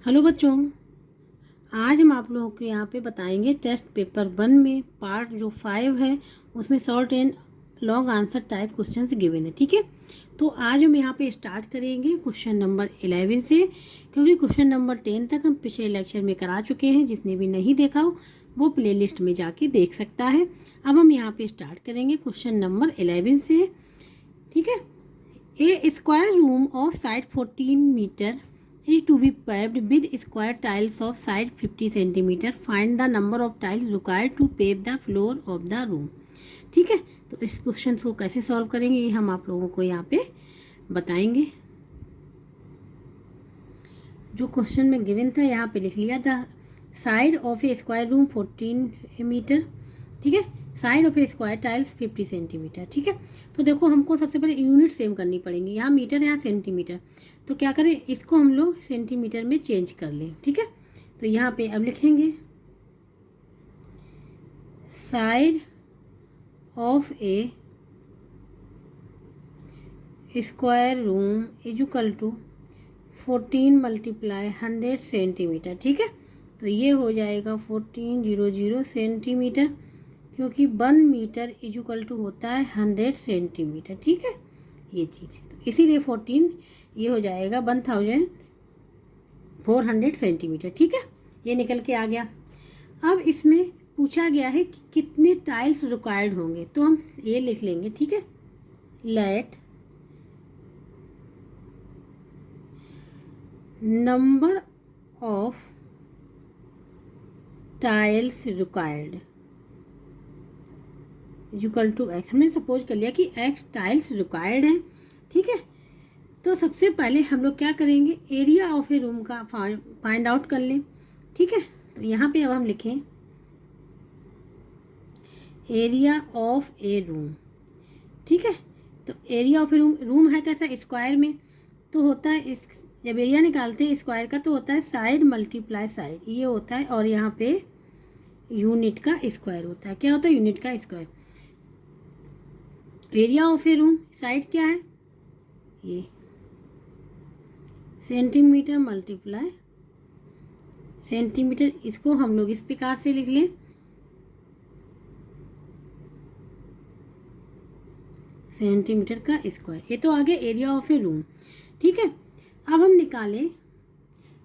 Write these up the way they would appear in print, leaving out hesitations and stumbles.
Hello बच्चों, आज हम आप लोगों को यहाँ पे बताएंगे टेस्ट पेपर 1 में पार्ट जो 5 है उसमें short and long answer type question given है। ठीक है, तो आज हम यहाँ पे स्टार्ट करेंगे क्वेश्चन नंबर 11 से, क्योंकि क्वेश्चन नंबर 10 तक हम पिछले लेक्चर में करा चुके हैं। जिसने भी नहीं देखा हो वो प्लेलिस्ट में जाके देख सकता है। अब हम यहाँ पे स्टार्ट करेंगे क्वेश्चन नंबर 11 से। ठीक है, a square room of side 14 metre is to be paved with square tiles of size 50 centimeter. Find the number of tiles required to pave the floor of the room. ठीक है, तो इस question को कैसे solve करेंगे ये हम आप लोगों को यहाँ पे बताएंगे। जो क्वेश्चन में गिवन था यहाँ पे लिख लिया था, side of a square room 14 metre. ठीक है, side of a square tiles 50 centimetre. ठीक है, तो देखो हमको सबसे पहले यूनिट सेम करनी पड़ेंगी। यहाँ मीटर है, यहाँ सेंटीमीटर, तो क्या करें, इसको हम लोग सेंटीमीटर में चेंज कर लें। ठीक है, तो यहाँ पे अब लिखेंगे side of a square room equal to 14 multiply 100 centimetre. ठीक है, तो ये हो जाएगा 1400 सेंटीमीटर, क्योंकि 1 मीटर इक्वल टू होता है 100 सेंटीमीटर। ठीक है, ये चीज़ तो इसीलिए 14 ये हो जाएगा 1400 सेंटीमीटर। ठीक है, ये निकल के आ गया। अब इसमें पूछा गया है कि कितने टाइल्स रिक्वायर्ड होंगे, तो हम ये लिख लेंगे। ठीक है, let number of tiles required equal to X. हमने सपोज कर लिया कि एक्स टाइल्स रिक्वायर्ड है। ठीक है, तो सबसे पहले हम लोग क्या करेंगे, एरिया ऑफ ए रूम का फाइंड आउट कर लें। ठीक है, तो यहाँ पे अब हम लिखें एरिया ऑफ ए रूम। ठीक है, तो एरिया ऑफ ए रूम है कैसा, स्क्वायर में, तो होता है इस जब एरिया निकालते हैं स्क्वायर का तो होता है साइड मल्टीप्लाई साइड, ये होता है, और यहाँ पे यूनिट का स्क्वायर होता है। क्या होता है, यूनिट का square. Area of a room side क्या है, ये सेंटीमीटर मल्टीप्लाई सेंटीमीटर, इसको हम लोग इस प्रकार से लिख लें सेंटीमीटर का स्क्वायर। ये तो आ गया एरिया ऑफ ए रूम। ठीक है, अब हम निकालें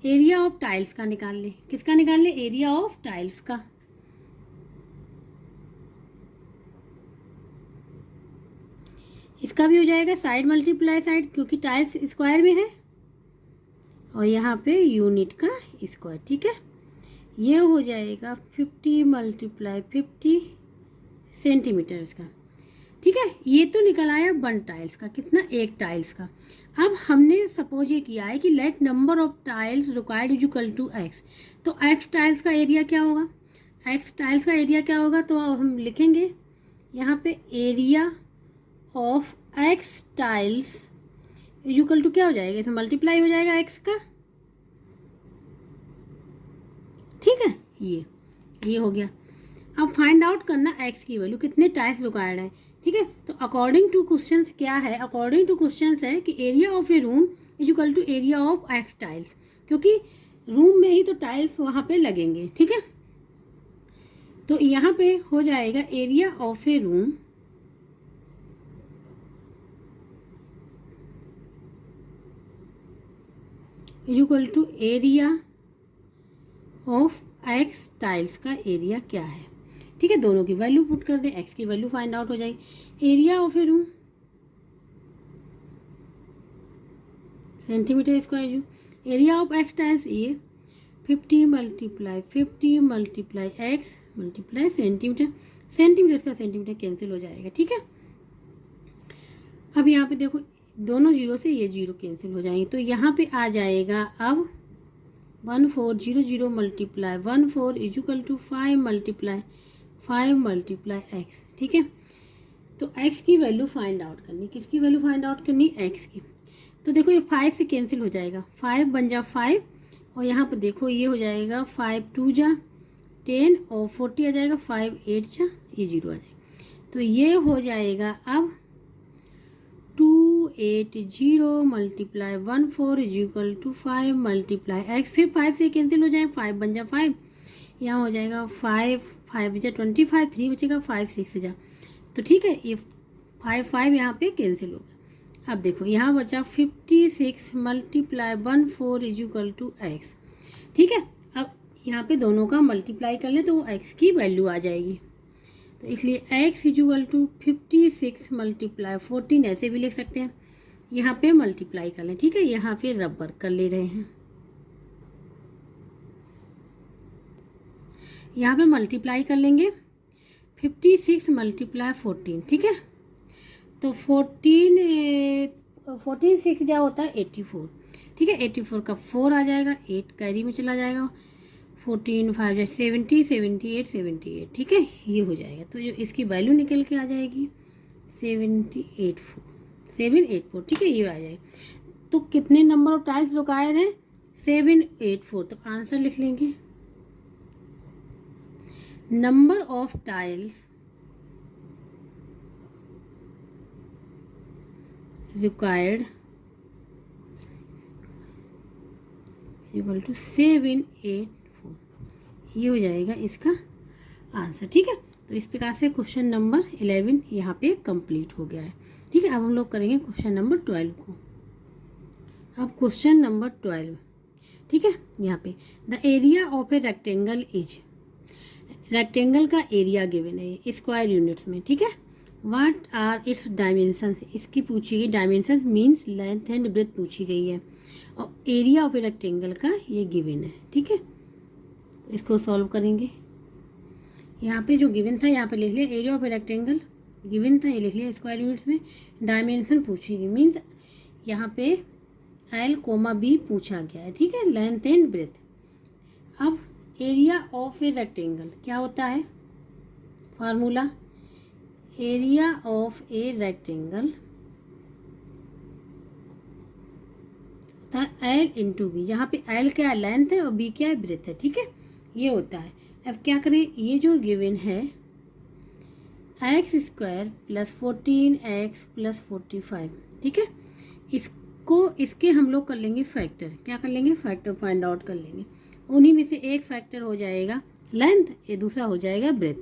एरिया ऑफ टाइल्स का, निकाल लें। किसका निकाल लें, एरिया ऑफ टाइल्स का। इसका भी हो जाएगा साइड मल्टीप्लाई साइड, क्योंकि टाइल्स स्क्वायर में है, और यहाँ पे यूनिट का स्क्वायर। ठीक है, ये हो जाएगा 50 मल्टीप्लाई 50 सेंटीमीटर इसका। ठीक है, ये तो निकल आया 1 टाइल्स का, कितना, 1 टाइल्स का। अब हमने सपोज ये किया है कि let number of tiles required equal to X, तो एक्स टाइल्स का एरिया क्या होगा, एक्स टाइल्स का एरिया क्या होगा, तो अब हम लिखेंगे यहाँ पे area of X tiles equal to क्या हो जाएगा, इसमें मल्टीप्लाई हो जाएगा एक्स का। ठीक है, ये हो गया। अब फाइंड आउट करना एक्स की वैल्यू, कितने टाइल्स रिक्वायर्ड है। ठीक है, तो अकॉर्डिंग टू क्वेश्चंस क्या है, अकॉर्डिंग टू क्वेश्चंस है कि area of a room equal to area of X tiles, क्योंकि रूम में ही तो टाइल्स वहाँ पे लगेंगे। ठीक है, तो यहाँ पे हो जाएगा area of a room equal to area of X tiles का एरिया क्या है। ठीक है, दोनों की वैल्यू पुट कर दे, एक्स की वैल्यू फाइंड आउट हो जाएगी। Area of a room centimetre square, area of X tiles ये 50 multiply X multiply centimetre, centimetre इसका सेंटीमीटर कैंसिल हो जाएगा। ठीक है, अब यहाँ पे देखो दोनों जीरो से ये जीरो कैंसिल हो जाएंगे, तो यहाँ पे आ जाएगा अब 1400 multiply 14 equal to 5 multiply X. ठीक है, तो एक्स की वैल्यू फाइंड आउट करनी, किसकी वैल्यू फाइंड आउट करनी, एक्स की। तो देखो ये 5 से कैंसिल हो जाएगा, 5 बन जा 5, और यहाँ पर देखो ये हो जाएगा 5 2 जा 10 और 40 आ जाएगा, 5 8 जा ये 0 आ जाएगा, तो ये हो जाएगा अब 2 080 multiply 14 is equal to 5 multiply X, फिर 5 से कैंसिल हो जाए, 5 बन जा 5, यहाँ हो जाएगा 5, 5 बचा 25, 3 बचेगा 5, 6 जा, तो ठीक है ये 5 यहाँ पे कैंसिल हो गया। अब देखो यहाँ बचा 56 multiply 14 is equal to X, ठीक है। अब यहाँ पे दोनों का मल्टीप्लाई कर ले तो वो एक्स की वैल्यू आ जाएगी, तो इसलिए x is equal to 56 multiply 14 ऐसे भी लिख सकते हैं, यहाँ पे मल्टीप्लाई कर लें, ठीक है। यहाँ पे रबर कर ले रहे हैं, यहाँ पे मल्टीप्लाई कर लेंगे 56 मल्टीप्लाई 14, ठीक है। तो 14 6 जा होता है 84, ठीक है। 84 का 4 आ जाएगा, 8 कैरी में चला जाएगा, 14 5 जा 70 78 78, ठीक है ये हो जाएगा। तो जो इसकी वैल्यू निकल के आ जाएगी 784, ठीक है ये आ जाएगी। तो कितने नंबर ऑफ टाइल्स रिक्वायर्ड हैं, 784, तो आंसर लिख लेंगे number of tiles required equal to 784, ये हो जाएगा इसका आंसर, ठीक है। तो इस प्रकार से क्वेश्चन नंबर 11 यहाँ पे कंप्लीट हो गया है, ठीक है। अब हम लोग करेंगे क्वेश्चन नंबर 12 को। अब क्वेश्चन नंबर 12, ठीक है। यहाँ पे the area of a rectangle is, rectangle का एरिया गिवन है स्क्वायर यूनिट्स में, ठीक है। व्हाट आर इट्स डायमेंशंस, इसकी पूछी गई dimensions means length and breadth पूछी गई है, और एरिया ऑफ ए रेक्टेंगल का ये गिवन है, ठीक है। इसको सॉल्व करेंगे, यहाँ पे जो गिवन था यहाँ पे लिख लिया, area of a rectangle given था ये लिख लिया स्क्वायर यूनिट्स में, डायमेंशन पूछी गई मीन्स यहाँ पे L, B पूछा गया है, ठीक है, लेंथ एंड ब्रेथ। अब एरिया ऑफ ए रेक्टेंगल क्या होता है, formula area of a rectangle होता है L इंटू बी, जहाँ पे L क्या है लेंथ है और B क्या है ब्रेथ है, ठीक है ये होता है। अब क्या करें, ये जो गिवन है x square plus 14x plus 45, ठीक है, इसके हम लोग कर लेंगे फैक्टर, क्या कर लेंगे फैक्टर फाइंड आउट कर लेंगे। उन्हीं में से एक फैक्टर हो जाएगा लेंथ, ये दूसरा हो जाएगा ब्रेथ,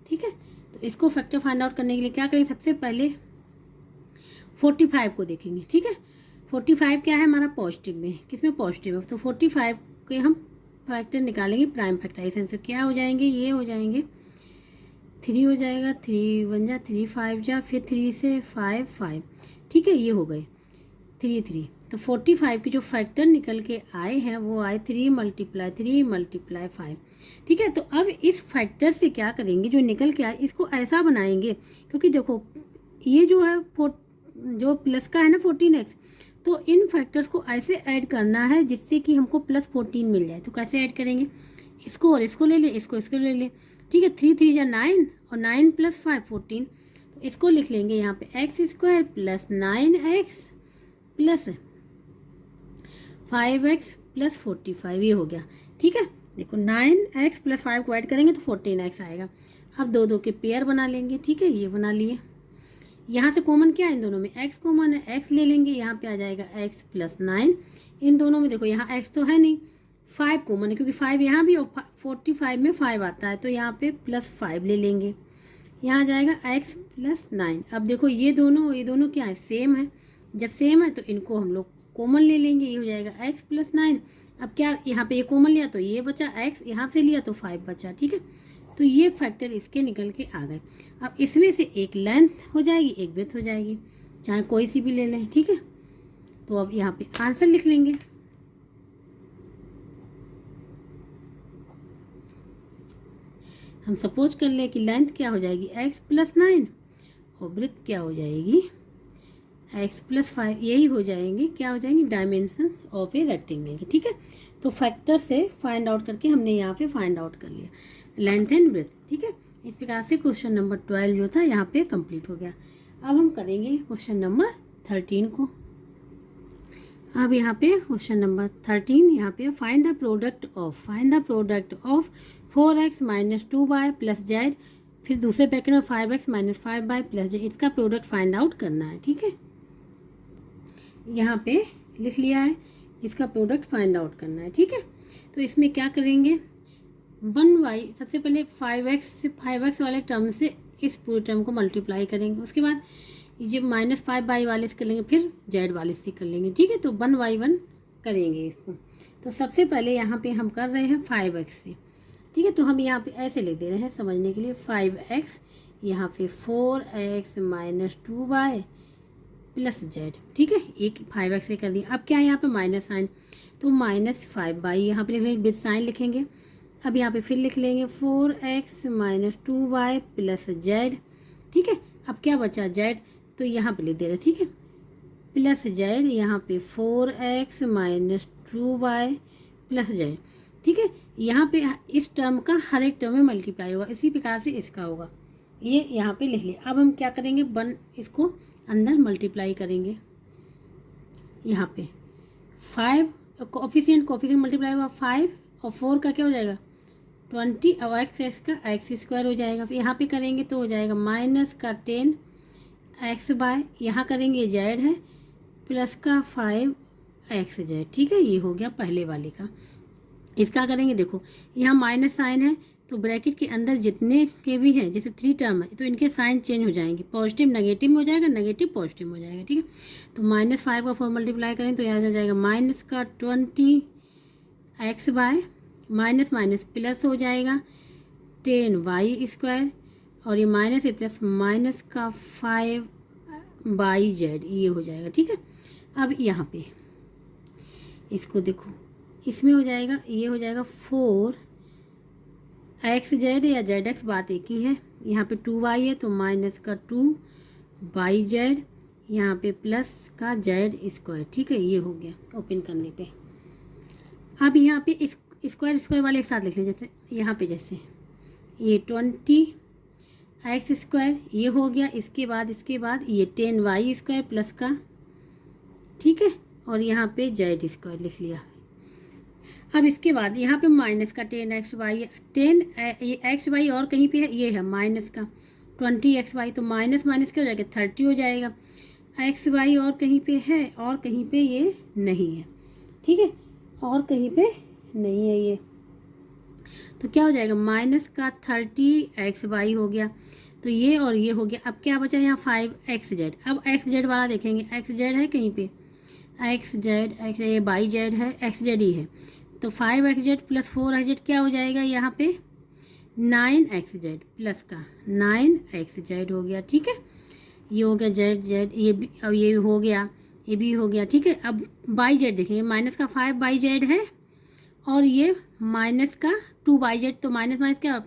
ठीक है। तो इसको फैक्टर फाइंड आउट करने के लिए क्या करेंगे, सबसे पहले 45 को देखेंगे, ठीक है। 45 क्या है हमारा पॉजिटिव में, किसमें पॉजिटिव है, तो 45 के हम फैक्टर निकालेंगे प्राइम फैक्टराइजेशन से, क्या हो जाएंगे, ये हो जाएंगे 3 हो जाएगा, 3 1 जा 3 5 जा, फिर 3 से 5 5, ठीक है ये हो गए 3 3। तो 45 के जो फैक्टर निकल के आए हैं वो आए 3 मल्टीप्लाई 5, ठीक है। तो अब इस फैक्टर से क्या करेंगे, जो निकल के आए इसको ऐसा बनाएंगे, क्योंकि देखो ये जो है जो प्लस का है ना 14x, तो इन फैक्टर्स को ऐसे ऐड करना है जिससे कि हमको प्लस 14 मिल जाए। तो कैसे ऐड करेंगे, इसको और इसको ले ले, इसको ले ले, ठीक है। 3 3 जा 9 और 9 प्लस 5 14, तो इसको लिख लेंगे यहाँ पे x square plus 9x plus 5x plus 45, ये हो गया, ठीक है। देखो 9x प्लस 5 को ऐड करेंगे तो 14x आएगा। अब दो दो के पेयर बना लेंगे, ठीक है ये बना लिए। यहाँ से कॉमन क्या है, इन दोनों में x कॉमन है, x ले लेंगे, यहाँ पे आ जाएगा x प्लस 9। इन दोनों में देखो यहाँ x तो है नहीं, 5 कॉमन है क्योंकि 5 यहाँ भी और 45 में 5 आता है, तो यहाँ पे प्लस 5 ले लेंगे, यहाँ आ जाएगा x प्लस 9। अब देखो ये दोनों क्या है, सेम है, जब सेम है तो इनको हम लोग कॉमन ले लेंगे, ये हो जाएगा x प्लस 9। अब क्या यहाँ पे ये कॉमन लिया तो ये बचा, x यहाँ से लिया तो 5 बचा, ठीक है। तो ये फैक्टर इसके निकल के आ गए। अब इसमें से एक लेंथ हो जाएगी, एक ब्रेथ हो जाएगी, चाहे कोई सी भी ले लें, ठीक है। तो अब यहाँ पे आंसर लिख लेंगे, हम सपोज कर ले कि लेंथ क्या हो जाएगी x प्लस 9 और ब्रेथ क्या हो जाएगी x प्लस 5, यही हो जाएंगे, क्या हो जाएंगी डायमेंशंस ऑफ ए रेक्टेंगल की, ठीक है। तो फैक्टर से फाइंड आउट करके हमने यहाँ पे फाइंड आउट कर लिया लेंथ एंड ब्रेथ, ठीक है। इस प्रकार से क्वेश्चन नंबर 12 जो था यहाँ पे कंप्लीट हो गया। अब हम करेंगे क्वेश्चन नंबर 13 को। अब यहाँ पे क्वेश्चन नंबर 13, यहाँ पे find the product of 4x minus 2y plus Z, फिर दूसरे पैकेट में 5x minus 5y plus Z, इसका प्रोडक्ट फाइंड आउट करना है, ठीक है। यहाँ पे लिख लिया है, जिसका प्रोडक्ट फाइंड आउट करना है। ठीक है, तो इसमें क्या करेंगे, 1y सबसे पहले 5x वाले टर्म से इस पूरे टर्म को मल्टीप्लाई करेंगे, उसके बाद ये -5y वाले से कर लेंगे, फिर z वाले से कर लेंगे। ठीक है, तो 1y1 करेंगे इसको। तो सबसे पहले यहाँ पे हम कर रहे हैं 5x से। ठीक है, तो हम यहाँ पे ऐसे लिख दे रहे हैं समझने के लिए, 5x यहाँ पे 4x - 2y प्लस z। ठीक है, एक 5x से कर दिया। अब क्या है यहाँ पे माइनस साइन, तो -5y यहाँ पे लिख लेंगे, विद साइन लिखेंगे। अब यहाँ पे फिर लिख लेंगे 4x - 2y प्लस z। ठीक है, अब क्या बचा z, तो यहाँ पे लिख दे रहे। ठीक है, प्लस z यहाँ पे 4x - 2y प्लस z। ठीक है, यहाँ पे इस टर्म का हर एक टर्म में मल्टीप्लाई होगा, इसी प्रकार से इसका होगा, ये यहाँ पे लिख लिया। अब हम क्या करेंगे, इसको अंदर मल्टीप्लाई करेंगे। यहाँ पे 5 कोफिशिएंट मल्टीप्लाई होगा, 5 और 4 का क्या हो जाएगा 20 और x का x² हो जाएगा। फिर यहाँ पे करेंगे तो हो जाएगा -10x/, यहाँ करेंगे z है प्लस का 5xz। ठीक है, ये हो गया पहले वाले का। इसका करेंगे, देखो यहाँ माइनस साइन है, तो ब्रैकेट के अंदर जितने के भी हैं, जैसे 3 टर्म है, तो इनके साइन चेंज हो जाएंगे, पॉजिटिव नेगेटिव में हो जाएगा, नेगेटिव पॉजिटिव में हो जाएगा। ठीक है, तो -5 का 4 मल्टीप्लाई करें तो यहाँ आ जाएगा -20x/, माइनस माइनस प्लस हो जाएगा 10y², और ये माइनस से प्लस माइनस का 5yz, ये हो जाएगा। ठीक है, अब यहाँ पे इसको देखो, इसमें हो जाएगा, ये हो जाएगा 4xz या zx, बात एक ही है। यहाँ पे 2y है तो माइनस का 2yz, यहाँ पे प्लस का z²। ठीक है, ये हो गया ओपन करने पे। अब यहाँ पे इस स्क्वायर वाले एक साथ लिख लें, जैसे यहाँ पे जैसे ये 20x² ये हो गया, इसके बाद ये 10y² प्लस का, ठीक है, और यहाँ पे z² लिख लिया। अब इसके बाद यहाँ पे माइनस का 10xy, 10xy और कहीं पे है, ये है माइनस का 20xy, तो माइनस माइनस क्या हो जाएगा 30 हो जाएगा। xy और कहीं पे है, और कहीं पे ये नहीं है। ठीक है, और कहीं पे नहीं है ये, तो क्या हो जाएगा माइनस का 30xy हो गया, तो ये और ये हो गया। अब क्या बचा यहाँ 5xz। अब xz वाला देखेंगे, xz है कहीं पे, xz ये yz है, xz ही है, तो 5xz प्लस 4xz क्या हो जाएगा यहाँ पे 9xz प्लस का 9xz हो गया। ठीक है, ये हो गया z, ये भी, अब ये हो गया, ये भी हो गया। ठीक है, अब yz देखेंगे, माइनस का 5yz है और ये माइनस का 2yz, तो माइनस माइनस क्या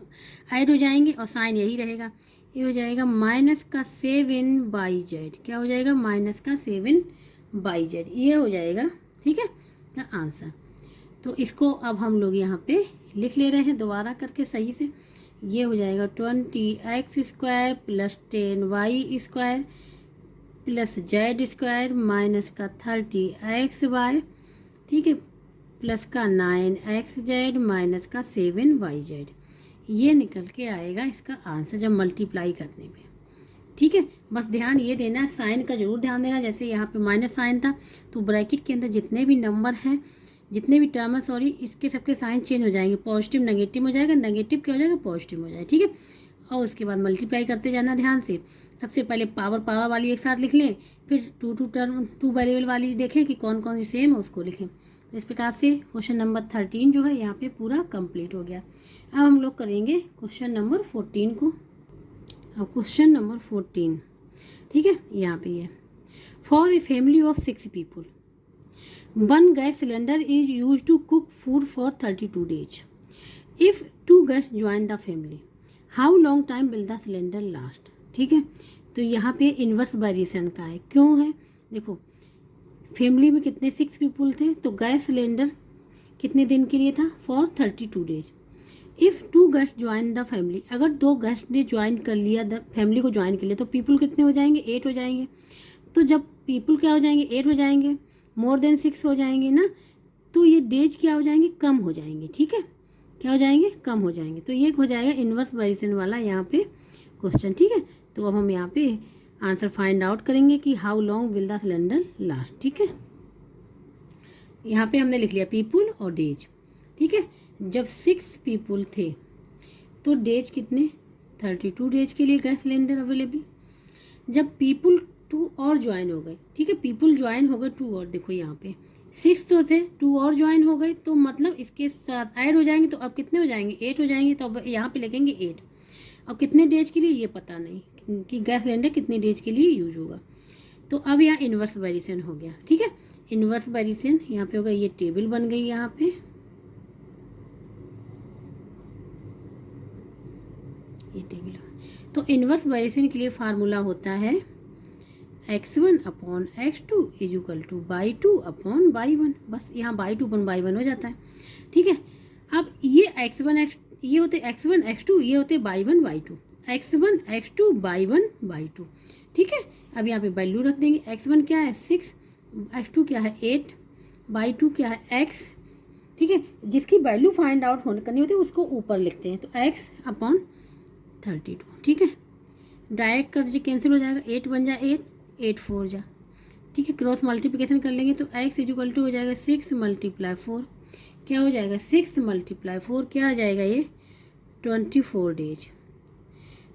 ऐड हो जाएंगे और साइन यही रहेगा, ये हो जाएगा माइनस का 7yz, क्या हो जाएगा माइनस का 7yz, ये हो जाएगा। ठीक है, का आंसर। तो इसको अब हम लोग यहाँ पे लिख ले रहे हैं दोबारा करके सही से, ये हो जाएगा 20x² plus 10y² plus z² minus का 30xy, ठीक है, प्लस का 9xz माइनस का 7yz, ये निकल के आएगा इसका आंसर जब मल्टीप्लाई करने में। ठीक है, बस ध्यान ये देना है, साइन का जरूर ध्यान देना। जैसे यहाँ पे माइनस साइन था तो ब्रैकेट के अंदर जितने भी नंबर हैं, जितने भी टर्म है, सॉरी, इसके सबके साइन चेंज हो जाएंगे, पॉजिटिव नेगेटिव हो जाएगा, नेगेटिव क्या हो जाएगा पॉजिटिव हो जाएगा। ठीक है, और उसके बाद मल्टीप्लाई करते जाना ध्यान से। सबसे पहले पावर वाली एक साथ लिख लें, फिर टू वेरिएबल वाली देखें कि कौन कौन सी सेम है, उसको लिखें। तो इस प्रकार से क्वेश्चन नंबर 13 जो है यहाँ पे पूरा कंप्लीट हो गया। अब हम लोग करेंगे क्वेश्चन नंबर 14 को। अब क्वेश्चन नंबर 14, ठीक है, यहाँ पे ये for a family of 6 people 1 gas cylinder is use to cook food for 32 days. If 2 guests join the family, how long time will the cylinder last. ठीक है, तो यहाँ पे इन्वर्स वेरिएशन का है, क्यों है, देखो फैमिली में कितने 6 पीपल थे, तो गैस सिलेंडर कितने दिन के लिए था for 32 days. If 2 guests join the family, अगर 2 गेस्ट ने ज्वाइन कर लिया द फैमिली को ज्वाइन कर लिया, तो पीपल कितने हो जाएंगे 8 हो जाएंगे। तो जब पीपल क्या हो जाएंगे 8 हो जाएंगे, मोर देन 6 हो जाएंगे ना, तो ये डेज क्या हो जाएंगे कम हो जाएंगे। ठीक है, क्या हो जाएंगे कम हो जाएंगे, तो ये हो जाएगा इन्वर्स वेरिएशन वाला यहाँ पे क्वेश्चन। ठीक है, तो अब हम यहाँ पे आंसर फाइंड आउट करेंगे कि how long will the cylinder last. ठीक है, यहाँ पे हमने लिख लिया पीपुल और डेज। ठीक है, जब 6 पीपुल थे तो डेज कितने, 32 डेज के लिए गैस सिलेंडर अवेलेबल। जब पीपुल 2 और ज्वाइन हो गए, ठीक है, पीपुल ज्वाइन हो गए 2 और, देखो यहाँ पे 6 तो थे, 2 और ज्वाइन हो गए, तो मतलब इसके साथ ऐड हो जाएंगे तो अब कितने हो जाएंगे, 8 हो जाएंगे। तो अब यहाँ पे लिखेंगे 8। और कितने डेज के लिए ये पता नहीं कि गैस सिलेंडर कितने डेज के लिए यूज होगा। तो अब यहाँ इन्वर्स वेरिएशन हो गया। ठीक है, इन्वर्स वेरिएशन यहाँ पे होगा, ये टेबल बन गई यहाँ पे, ये टेबल। तो इन्वर्स वेरिएशन के लिए फार्मूला होता है x1 upon x2 is equal two by 2 upon by 1। बस यहाँ बाई 2 अपॉन बाई 1 हो जाता है। ठीक है, अब ये ये होते x1 x2, ये होते by 1 by 2, x1 x2 by 1 by 2। ठीक है, अब यहाँ पे वैल्यू रख देंगे। x1 क्या है 6, x2 क्या है 8, बाई 2 क्या है x। ठीक है, जिसकी वैल्यू फाइंड आउट करनी होती है उसको ऊपर लिखते हैं, तो x अपॉन 32। ठीक है, डायरेक्ट कर दीजिए, कैंसिल हो जाएगा, 8 बन जाए 8, 8 4 जा। ठीक है, क्रॉस मल्टीप्लिकेशन कर लेंगे तो x इज इक्वल टू हो जाएगा 6 मल्टीप्लाई 4, क्या हो जाएगा 6 मल्टीप्लाई 4, क्या आ जाएगा ये 24 डेज।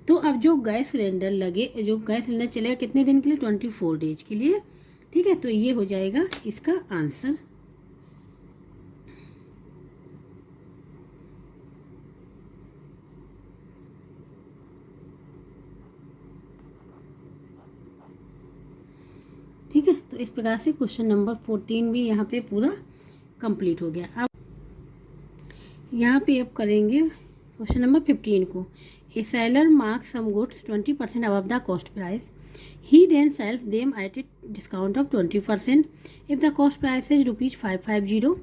तो अब जो गैस सिलेंडर चलेगा कितने दिन के लिए, 24 डेज के लिए। ठीक है, तो ये हो जाएगा इसका आंसर। ठीक है, तो इस प्रकार से क्वेश्चन नंबर 14 भी यहाँ पे पूरा कंप्लीट हो गया। अब यहाँ पे अब करेंगे क्वेश्चन नंबर 15 को। A seller marks some goods 20% above the cost price, he then sells them at a discount of 20%। If the cost price is ₹550,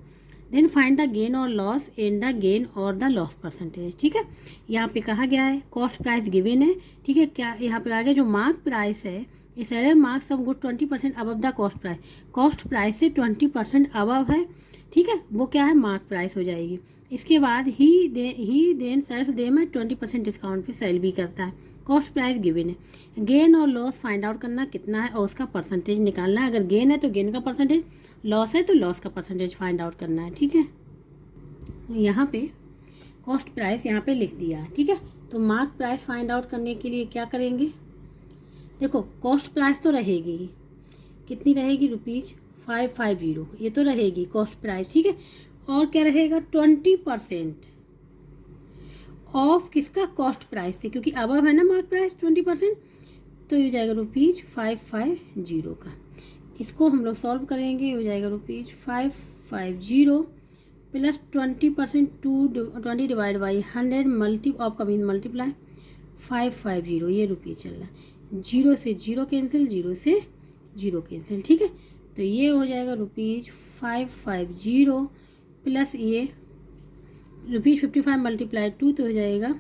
then find the gain और लॉस इन द गेन और the loss percentage. ठीक है, यहाँ पे कहा गया है cost price given है। ठीक है, क्या यहाँ पे आ गया जो मार्क प्राइस है, a seller marks some good 20% above the cost price, cost price से 20% अबव है। ठीक है, वो क्या है मार्क प्राइस हो जाएगी। इसके बाद ही देन सेल्स देम है 20% डिस्काउंट पे सेल भी करता है, कॉस्ट प्राइस गिवन है। गेन और लॉस फाइंड आउट करना कितना है और उसका परसेंटेज निकालना है। अगर गेन है तो गेन का परसेंटेज, लॉस है तो लॉस का परसेंटेज फाइंड आउट करना है। ठीक है, यहाँ पे कॉस्ट प्राइस यहाँ पे लिख दिया है। ठीक है, तो मार्क प्राइस फाइंड आउट करने के लिए क्या करेंगे, देखो कॉस्ट प्राइस तो रहेगी ही, कितनी रहेगी ₹550, ये तो रहेगी कॉस्ट प्राइस। ठीक है, और क्या रहेगा 20% ऑफ किसका, कॉस्ट प्राइस से, क्योंकि अबव है ना मार्क प्राइस 20%, तो ये हो जाएगा ₹550 का। इसको हम लोग सॉल्व करेंगे, हो जाएगा ₹550 plus 20%, 20 divide by 100 multi of का मीन मल्टीप्लाई 550, ये रुपये चल रहा है, 0 से 0 कैंसिल, 0 से 0 कैंसिल। ठीक है, तो ये हो जाएगा ₹550 प्लस ये ₹55 मल्टीप्लाई 2, तो हो जाएगा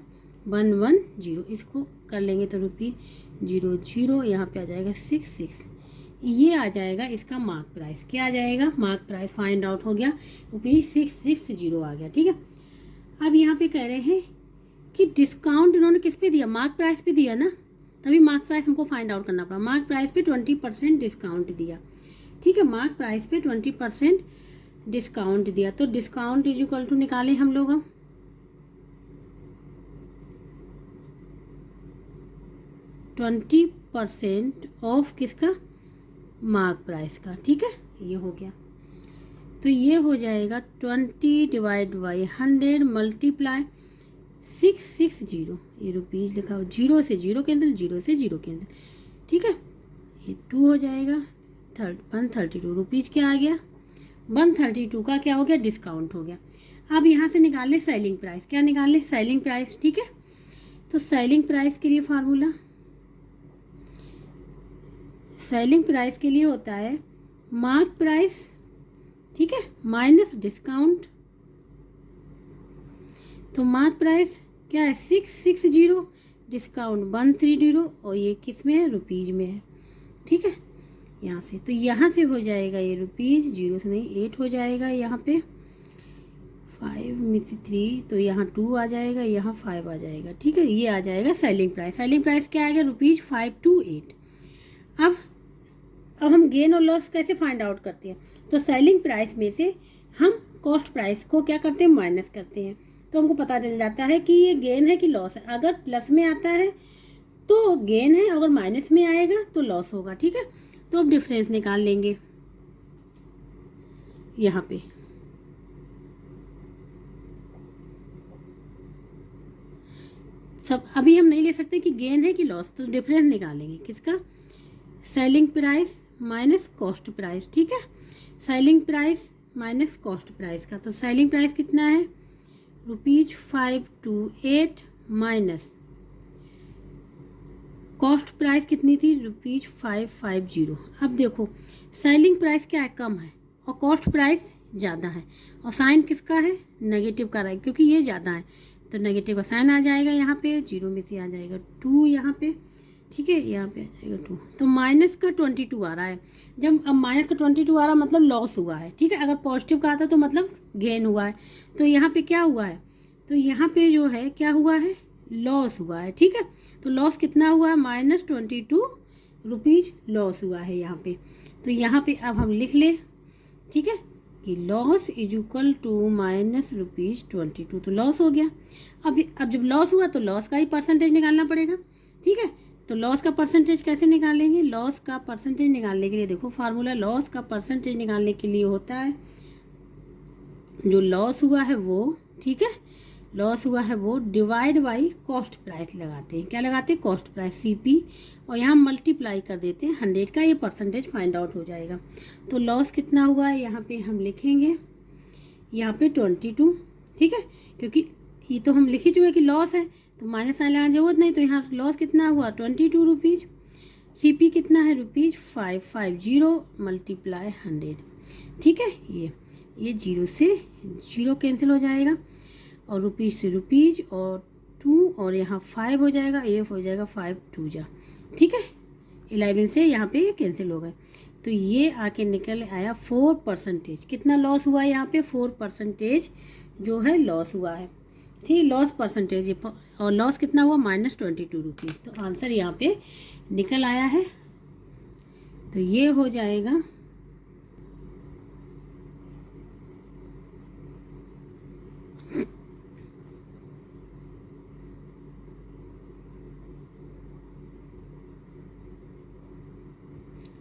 110। इसको कर लेंगे तो ₹00, यहाँ पे आ जाएगा 66, ये आ जाएगा इसका मार्क प्राइस। क्या आ जाएगा, मार्क प्राइस फाइंड आउट हो गया, ₹660 आ गया। ठीक है, अब यहाँ पे कह रहे हैं कि डिस्काउंट इन्होंने किस पे दिया, मार्क प्राइस पे दिया ना, तभी मार्क प्राइस हमको फाइंड आउट करना पड़ा। मार्क प्राइस पे 20% डिस्काउंट दिया। ठीक है, मार्क प्राइस पे 20% डिस्काउंट दिया, तो डिस्काउंट इज इक्वल टू निकालें हम लोग, 20% ऑफ किसका, मार्क प्राइस का। ठीक है, ये हो गया, तो ये हो जाएगा 20 डिवाइड बाई 100 मल्टीप्लाई 660, ये रुपीज़ लिखा हो, 0 से 0 कैंसिल, 0 से 0 कैंसिल। ठीक है, ये 2 हो जाएगा, 132 रुपीज़ क्या आ गया, 132 का क्या हो गया, डिस्काउंट हो गया। अब यहाँ से निकाल ले सेलिंग प्राइस, क्या निकाल ले, सेलिंग प्राइस। ठीक है, तो सेलिंग प्राइस के लिए फार्मूला, सेलिंग प्राइस के लिए होता है मार्क प्राइस, ठीक है, माइनस डिस्काउंट। तो मार्क प्राइस क्या है 660, डिस्काउंट 130, और ये किस में है, रुपीज़ में है। ठीक है, यहाँ से तो यहाँ से हो जाएगा ये रुपीज़, 0 से नहीं 8 हो जाएगा, यहाँ पे 5 में से 3, तो यहाँ 2 आ जाएगा, यहाँ 5 आ जाएगा। ठीक है, ये आ जाएगा सेलिंग प्राइस। सेलिंग प्राइस क्या आएगा, ₹528। अब हम गेन और लॉस कैसे फाइंड आउट करते हैं? तो सेलिंग प्राइस में से हम कॉस्ट प्राइस को क्या करते हैं, माइनस करते हैं, तो हमको पता चल जाता है कि ये गेन है कि लॉस है। अगर प्लस में आता है तो गेन है, अगर माइनस में आएगा तो लॉस होगा। ठीक है, तो अब डिफरेंस निकाल लेंगे यहाँ पे। सब अभी हम नहीं ले सकते कि गेन है कि लॉस, तो डिफरेंस निकालेंगे किसका, selling price minus cost price. ठीक है, selling price minus cost price का, तो सेलिंग प्राइस कितना है ₹528 माइनस कॉस्ट प्राइस कितनी थी ₹550। अब देखो सेलिंग प्राइस क्या है, कम है, और कॉस्ट प्राइस ज़्यादा है, और साइन किसका है, नेगेटिव का रहा है, क्योंकि ये ज़्यादा है तो नेगेटिव का साइन आ जाएगा यहाँ पे, 0 में से आ जाएगा 2 यहाँ पे। ठीक है, यहाँ पे आ जाएगा 2, तो माइनस का 22 आ रहा है। जब अब माइनस का 22 आ रहा है मतलब लॉस हुआ है। ठीक है, अगर पॉजिटिव का आता तो मतलब गेन हुआ है। तो यहाँ पे क्या हुआ है, तो यहाँ पे जो है क्या हुआ है, लॉस हुआ है। ठीक है, तो लॉस कितना हुआ है, -22 लॉस हुआ है यहाँ पे। तो यहाँ पे अब हम लिख लें, ठीक है, कि लॉस इज इक्वल टू -22, तो लॉस हो गया। अब जब लॉस हुआ तो लॉस का ही परसेंटेज निकालना पड़ेगा। ठीक है, तो लॉस का परसेंटेज कैसे निकालेंगे, लॉस का परसेंटेज निकालने के लिए देखो फार्मूला, लॉस का परसेंटेज निकालने के लिए होता है जो लॉस हुआ है वो, ठीक है, लॉस हुआ है वो डिवाइड बाई कॉस्ट प्राइस लगाते हैं। क्या लगाते हैं, कॉस्ट प्राइस CP, और यहाँ मल्टीप्लाई कर देते हैं 100 का, ये परसेंटेज फाइंड आउट हो जाएगा। तो लॉस कितना हुआ है यहाँ पे हम लिखेंगे, यहाँ पे 22। ठीक है, क्योंकि ये तो हम लिख ही चुके कि लॉस है, तो माइनस साइन लगाने जरूरत नहीं, तो यहाँ लॉस कितना हुआ ₹22। CP कितना है ₹550 मल्टीप्लाई 100। ठीक है, ये 0 से 0 कैंसिल हो जाएगा, और रुपीज़ से रुपीज़, और 2, और यहाँ 5 हो जाएगा, ये हो जाएगा 5 2 जा। ठीक है, 11 से यहाँ पे कैंसिल हो गए, तो ये आके निकल आया 4%। कितना लॉस हुआ है यहाँ पे, 4% जो है लॉस हुआ है। ठीक, लॉस परसेंटेज, और लॉस कितना हुआ -22 तो आंसर यहाँ पे निकल आया है। तो ये हो जाएगा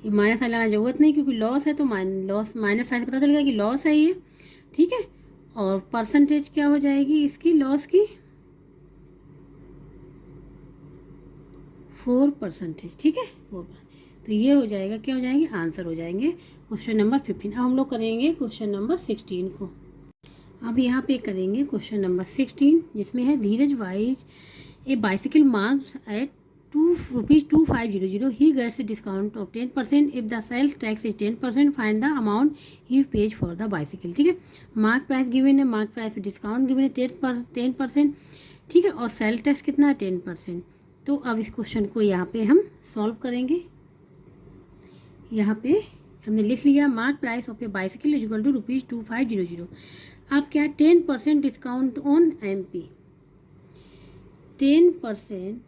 ये, माइनस साइन लगाने जरूरत नहीं क्योंकि लॉस है, तो लॉस माइनस साइन से पता चलेगा कि लॉस है ये। ठीक है, और परसेंटेज क्या हो जाएगी इसकी, लॉस की 4%। ठीक है, 4%, तो ये हो जाएगा, क्या हो जाएंगे, आंसर हो जाएंगे क्वेश्चन नंबर 15। अब हम लोग करेंगे क्वेश्चन नंबर 16 को। अब यहाँ पे करेंगे क्वेश्चन नंबर 16, जिसमें है Dheeraj buys a bicycle marks at ₹2500. He gets a discount of 10% if the sales tax is 10%. Find the amount he pays for the bicycle. ठीक है, मार्क प्राइस गिवन है, मार्क प्राइस पे डिस्काउंट गिवन है 10%। ठीक है, और सेल टैक्स कितना है 10%। तो अब इस क्वेश्चन को यहाँ पे हम सॉल्व करेंगे। यहाँ पे हमने लिख लिया mark price of a bicycle is equal to ₹2500। अब क्या, 10% डिस्काउंट ऑन MP, 10%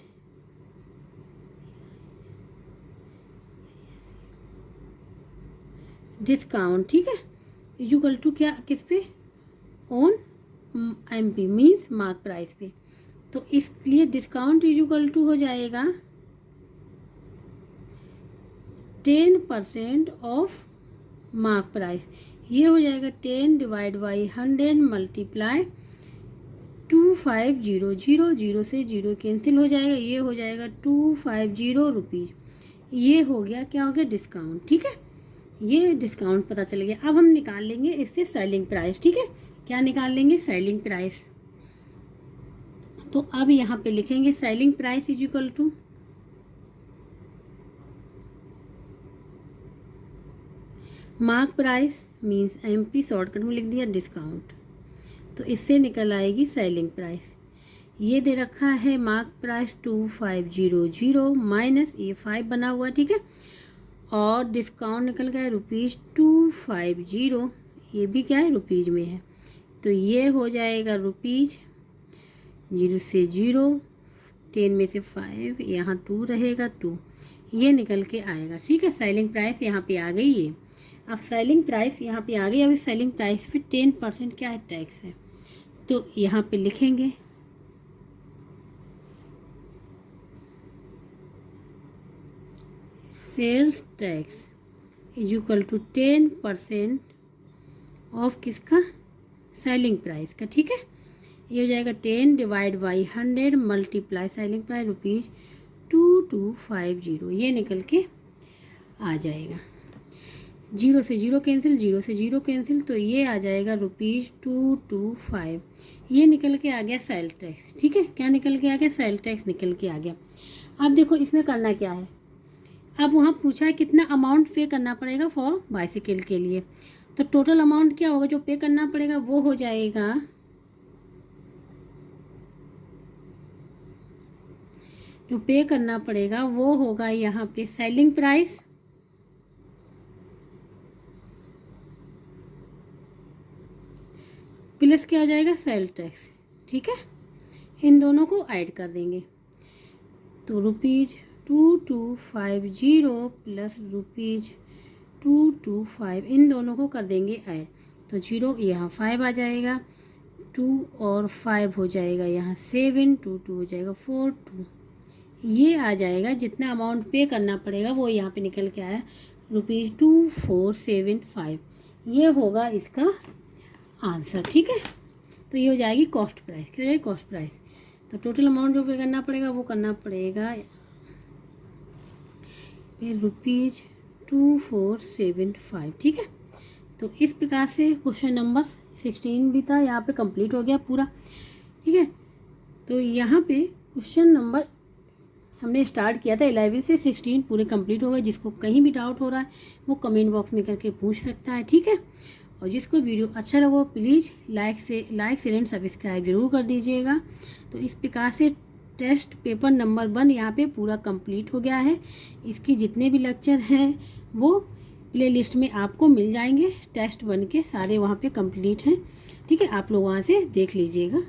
डिस्काउंट। ठीक है, इक्वल टू क्या, किस पे, on MP means mark price पे, तो इसलिए डिस्काउंट इक्वल टू हो जाएगा 10% ऑफ मार्क प्राइस। ये हो जाएगा 10 डिवाइड बाई 100 मल्टीप्लाई 2500, 0 से 0 कैंसिल हो जाएगा, ये हो जाएगा ₹250। ये हो गया, क्या हो गया, डिस्काउंट। ठीक है, ये डिस्काउंट पता चल गया। अब हम निकाल लेंगे इससे सेलिंग प्राइस। ठीक है, क्या निकाल लेंगे, सेलिंग प्राइस। तो अब यहाँ पे लिखेंगे selling price is equal to mark price means MP, shortcut में लिख दिया डिस्काउंट, तो इससे निकल आएगी सेलिंग प्राइस। ये दे रखा है मार्क प्राइस 2500 माइनस ये 5 बना हुआ। ठीक है, और डिस्काउंट निकल गया ₹250, ये भी क्या है, रुपीज़ में है, तो ये हो जाएगा रुपीज़, 0 से 0, 10 में से 5, यहाँ 2 रहेगा 2, ये निकल के आएगा। ठीक है, सेलिंग प्राइस यहाँ पे आ गई है। अब सेलिंग प्राइस यहाँ पे आ गई। अब इस सेलिंग प्राइस पे 10% क्या है, टैक्स है। तो यहाँ पे लिखेंगे sales tax is equal to 10% of किसका, सेलिंग प्राइस का। ठीक है, ये हो जाएगा 10 divide by 100 multiply selling price ₹2250, ये निकल के आ जाएगा। 0 से 0 कैंसिल, 0 से 0 कैंसिल, तो ये आ जाएगा ₹225, ये निकल के आ गया सेल टैक्स। ठीक है, क्या निकल के आ गया, सेल टैक्स निकल के आ गया। अब देखो इसमें करना क्या है। अब वहाँ पूछा है कितना अमाउंट पे करना पड़ेगा फॉर बाइसिकल के लिए, तो टोटल अमाउंट क्या होगा जो पे करना पड़ेगा, वो हो जाएगा जो पे करना पड़ेगा वो होगा यहाँ पे सेलिंग प्राइस प्लस क्या हो जाएगा, सेल टैक्स। ठीक है, इन दोनों को ऐड कर देंगे तो ₹2250 प्लस ₹225, इन दोनों को कर देंगे ऐड। तो 0 यहाँ 5 आ जाएगा, 2 और 5 हो जाएगा यहाँ 7, 2 2 हो जाएगा 4, 2 ये आ जाएगा। जितना अमाउंट पे करना पड़ेगा वो यहाँ पे निकल के आया ₹2475, ये होगा इसका आंसर। ठीक है, तो ये हो जाएगी कॉस्ट प्राइस। क्या हो जाएगी, कॉस्ट प्राइस। तो टोटल अमाउंट जो पे करना पड़ेगा वो करना पड़ेगा ₹2475। ठीक है, तो इस प्रकार से क्वेश्चन नंबर 16 भी था यहाँ पे कंप्लीट हो गया पूरा। ठीक है, तो यहाँ पे क्वेश्चन नंबर हमने स्टार्ट किया था 11 से 16 पूरे कंप्लीट हो गए। जिसको कहीं भी डाउट हो रहा है वो कमेंट बॉक्स में करके पूछ सकता है। ठीक है, और जिसको वीडियो अच्छा लगा please like share and subscribe जरूर कर दीजिएगा। तो इस प्रकार से टेस्ट पेपर नंबर 1 यहाँ पे पूरा कंप्लीट हो गया है। इसकी जितने भी लेक्चर हैं वो प्लेलिस्ट में आपको मिल जाएंगे। टेस्ट 1 के सारे वहाँ पे कंप्लीट हैं। ठीक है, आप लोग वहाँ से देख लीजिएगा।